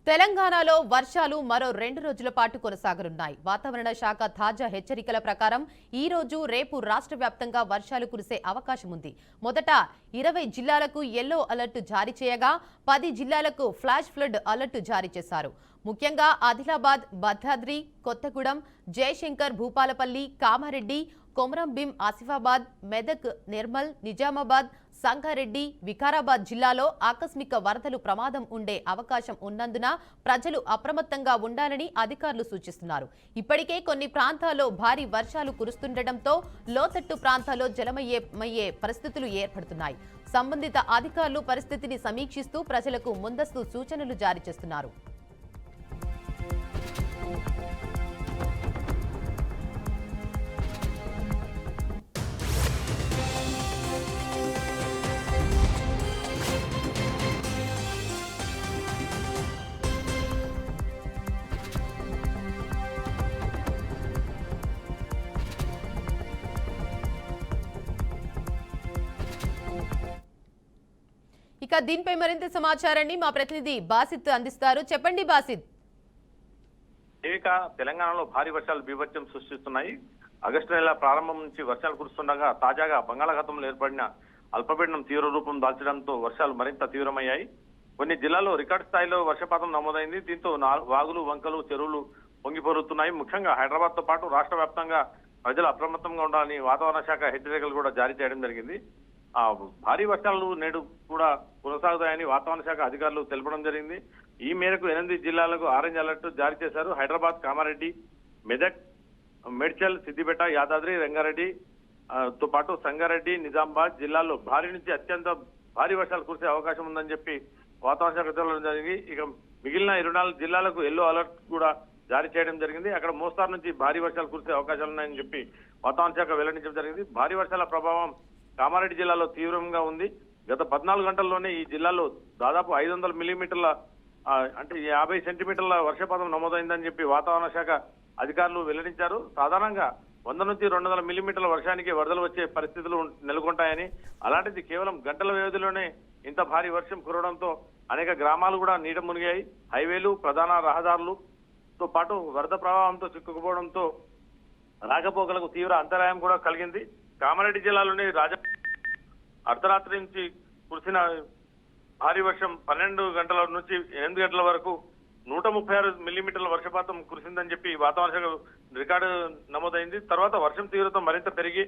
తెలంగాణలో వర్షాలు మరో 2 రోజుల పాటు కొనసాగనున్నాయి. వాతావరణ శాఖ తాజా హెచ్చరికల ప్రకారం ఈ రోజు రేపు రాష్ట్ర వ్యాప్తంగా వర్షాలు కురిసే అవకాశం ఉంది. మొదట 20 జిల్లాలకు యెల్లో అలర్ట్ జారీ చేయగా 10 జిల్లాలకు ఫ్లాష్ ఫ్లడ్ అలర్ట్ జారీ చేశారు. ముఖ్యంగా ఆదిలాబాద్, భద్రాద్రి కొత్తగూడెం, జయశంకర్ భూపాలపల్లి, కామారెడ్డి, కొమరంభీం, ఆసిఫాబాద్, మెదక్, నిర్మల్, నిజామాబాద్, సంగారెడ్డి, వికారాబాద్ జిల్లాలో ఆకస్మిక వరదలు ప్రమాదం ఉండే అవకాశం ఉన్నందున ప్రజలు అప్రమత్తంగా ఉండాలని అధికారులు సూచిస్తున్నారు. ఇప్పటికే కొన్ని ప్రాంతాల్లో భారీ వర్షాలు కురుస్తుండటంతో లోతట్టు ప్రాంతాల్లో జలమయ్యే పరిస్థితులు ఏర్పడుతున్నాయి. సంబంధిత అధికారులు పరిస్థితిని సమీక్షిస్తూ ప్రజలకు ముందస్తు సూచనలు జారీ చేస్తున్నారు. ఇక దీనిపై మరింత సమాచారాన్ని మా ప్రతినిధి బాసిత్ అందిస్తారు. చెప్పండి బాసిత్. తెలంగాణలో భారీ వర్షాలు బీభత్సం సృష్టిస్తున్నాయి. ఆగస్టు నెల ప్రారంభం నుంచి వర్షాలు కురుస్తుండగా తాజాగా బంగాళాఖాతంలో ఏర్పడిన అల్పపీడనం తీవ్ర రూపం దాల్చడంతో వర్షాలు మరింత తీవ్రమయ్యాయి. కొన్ని జిల్లాల్లో రికార్డు స్థాయిలో వర్షపాతం నమోదైంది. దీంతో వాగులు, వంకలు, చెరువులు పొంగిపోరుతున్నాయి. ముఖ్యంగా హైదరాబాద్ తో పాటు రాష్ట్ర వ్యాప్తంగా ప్రజలు అప్రమత్తంగా ఉండాలని వాతావరణ శాఖ హెచ్చరికలు కూడా జారీ చేయడం జరిగింది. భారీ వర్షాలు నేడు కూడా కొనసాగుతాయని వాతావరణ శాఖ అధికారులు తెలపడం జరిగింది. ఈ మేరకు 8 జిల్లాలకు ఆరెంజ్ అలర్ట్ జారీ చేశారు. హైదరాబాద్, కామారెడ్డి, మెదక్, మేడ్చల్, సిద్దిపేట, యాదాద్రి, రంగారెడ్డి తో పాటు సంగారెడ్డి, నిజామాబాద్ జిల్లాల్లో భారీ నుంచి అత్యంత భారీ వర్షాలు కురిసే అవకాశం ఉందని చెప్పి వాతావరణ శాఖ తెలపడం జరిగింది. ఇక మిగిలిన 24 జిల్లాలకు ఎల్లో అలర్ట్ కూడా జారీ చేయడం జరిగింది. అక్కడ మోస్తారు నుంచి భారీ వర్షాలు కురిసే అవకాశాలు ఉన్నాయని చెప్పి వాతావరణ శాఖ వెల్లడించడం జరిగింది. భారీ వర్షాల ప్రభావం కామారెడ్డి జిల్లాలో తీవ్రంగా ఉంది. గత 14 గంటల్లోనే ఈ జిల్లాలో దాదాపు 500 మిల్లీమీటర్ల అంటే 50 సెంటీమీటర్ల వర్షపాతం నమోదైందని చెప్పి వాతావరణ శాఖ అధికారులు వెల్లడించారు. సాధారణంగా 100 నుంచి 200 మిల్లీమీటర్ల వర్షానికి వరదలు వచ్చే పరిస్థితులు నెలకొంటాయని, అలాంటిది కేవలం గంటల వ్యవధిలోనే ఇంత భారీ వర్షం కురవడంతో అనేక గ్రామాలు కూడా నీట మునిగాయి. హైవేలు, ప్రధాన రహదారులతో పాటు వరద ప్రవాహంతో చిక్కుకుపోవడంతో రాకపోకలకు తీవ్ర అంతరాయం కూడా కలిగింది. కామారెడ్డి జిల్లాలోని అర్ధరాత్రి నుంచి కురిసిన భారీ వర్షం 12 గంటల నుంచి 8 గంటల వరకు 136 మిల్లీమీటర్ల వర్షపాతం కురిసిందని చెప్పి వాతావరణ శాఖ రికార్డు నమోదైంది. తర్వాత వర్షం తీవ్రత మరింత పెరిగి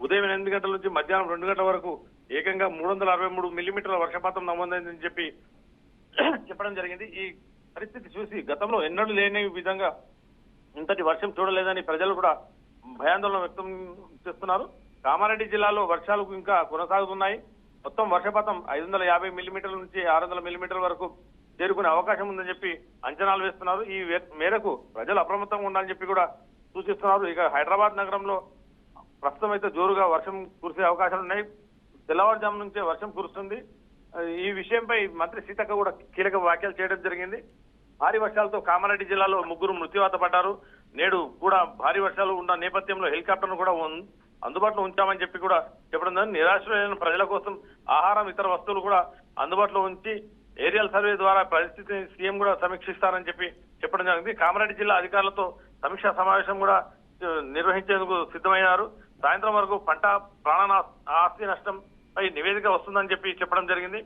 ఉదయం 8 గంటల నుంచి మధ్యాహ్నం 2 గంటల వరకు ఏకంగా 363 మిల్లీమీటర్ల వర్షపాతం నమోదైందని చెప్పి చెప్పడం జరిగింది. ఈ పరిస్థితి చూసి గతంలో ఎన్నడూ లేని విధంగా ఇంతటి వర్షం చూడలేదని ప్రజలు కూడా భయాందోళన వ్యక్తం చేస్తున్నారు. కామారెడ్డి జిల్లాలో వర్షాలు ఇంకా కొనసాగుతున్నాయి. మొత్తం వర్షపాతం 550 మిల్లీమీటర్ల నుంచి 600 మిల్లీమీటర్ల వరకు చేరుకునే అవకాశం ఉందని చెప్పి అంచనాలు వేస్తున్నారు. ఈ మేరకు ప్రజలు అప్రమత్తంగా ఉండాలని చెప్పి కూడా సూచిస్తున్నారు. ఇక హైదరాబాద్ నగరంలో ప్రస్తుతం అయితే జోరుగా వర్షం కురిసే అవకాశాలు ఉన్నాయి. తెల్లవారుజాము నుంచే వర్షం కురుస్తుంది. ఈ విషయంపై మంత్రి సీతక్క కూడా కీలక వ్యాఖ్యలు చేయడం జరిగింది. భారీ వర్షాలతో కామారెడ్డి జిల్లాలో 3 మృత్యువాత పడ్డారు. నేడు కూడా భారీ వర్షాలు ఉన్న నేపథ్యంలో హెలికాప్టర్ను కూడా అందుబాటులో ఉంచామని చెప్పి కూడా చెప్పడం జరిగింది. నిరాశ్రయులైన ప్రజల కోసం ఆహారం, ఇతర వస్తువులు కూడా అందుబాటులో ఉంచి ఏరియల్ సర్వే ద్వారా పరిస్థితిని సీఎం కూడా సమీక్షిస్తారని చెప్పి చెప్పడం జరిగింది. కామారెడ్డి జిల్లా అధికారులతో సమీక్షా సమావేశం కూడా నిర్వహించేందుకు సిద్ధమయ్యారు. సాయంత్రం వరకు పంట, ప్రాణ ఆస్తి నష్టంపై నివేదిక వస్తుందని చెప్పి చెప్పడం జరిగింది.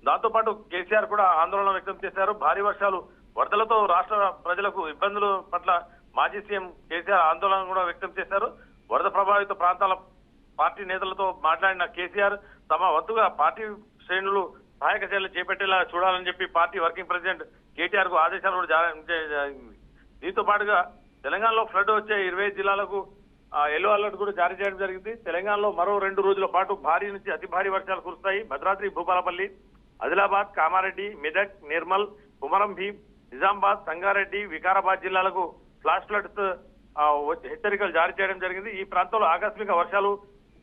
దాంతో పాటు కేసీఆర్ కూడా ఆందోళన వ్యక్తం చేశారు. భారీ వర్షాలు, వరదలతో రాష్ట్ర ప్రజలకు ఇబ్బందుల పట్ల మాజీ సీఎం కేసీఆర్ ఆందోళన కూడా వ్యక్తం చేశారు. వరద ప్రభావిత ప్రాంతాల పార్టీ నేతలతో మాట్లాడిన కేసీఆర్ తమ వంతుగా పార్టీ శ్రేణులు సహాయక చర్యలు చేపట్టేలా చూడాలని చెప్పి పార్టీ వర్కింగ్ ప్రెసిడెంట్ కేటీఆర్ కు ఆదేశాలు కూడా జారీ. దీంతో పాటుగా తెలంగాణలో ఫ్లడ్ వచ్చే 20 జిల్లాలకు ఎల్లో అలర్ట్ కూడా జారీ చేయడం జరిగింది. తెలంగాణలో మరో 2 రోజుల పాటు భారీ నుంచి అతి భారీ వర్షాలు కురుస్తాయి. భద్రాద్రి, భూపాలపల్లి, ఆదిలాబాద్, కామారెడ్డి, మెదక్, నిర్మల్, కొమరంభీం, నిజామాబాద్, సంగారెడ్డి, వికారాబాద్ జిల్లాలకు ఫ్లాష్ ఫ్లడ్స్ హెచ్చరికలు జారీ చేయడం జరిగింది. ఈ ప్రాంతంలో ఆకస్మిక వర్షాలు,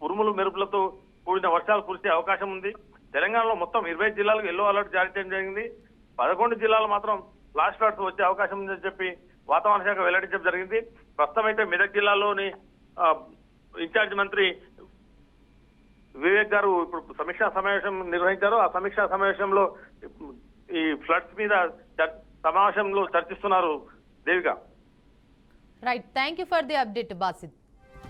ఉరుములు, మెరుపులతో కూడిన వర్షాలు కురిసే అవకాశం ఉంది. తెలంగాణలో మొత్తం 20 జిల్లాలకు ఎల్లో అలర్ట్ జారీ చేయడం జరిగింది. 11 జిల్లాలు మాత్రం ఫ్లాష్ ఫ్లడ్స్ వచ్చే అవకాశం ఉందని చెప్పి వాతావరణ శాఖ వెల్లడించడం జరిగింది. ప్రస్తుతం అయితే మెదక్ జిల్లాలోని ఇన్ఛార్జ్ మంత్రి వివేక్ గారు ఇప్పుడు సమీక్షా సమావేశం నిర్వహించారు. ఆ సమీక్షా సమావేశంలో ఈ ఫ్లడ్స్ మీద సమావేశంలో చర్చిస్తున్నారు Devika. Right, thank you for the update Basid.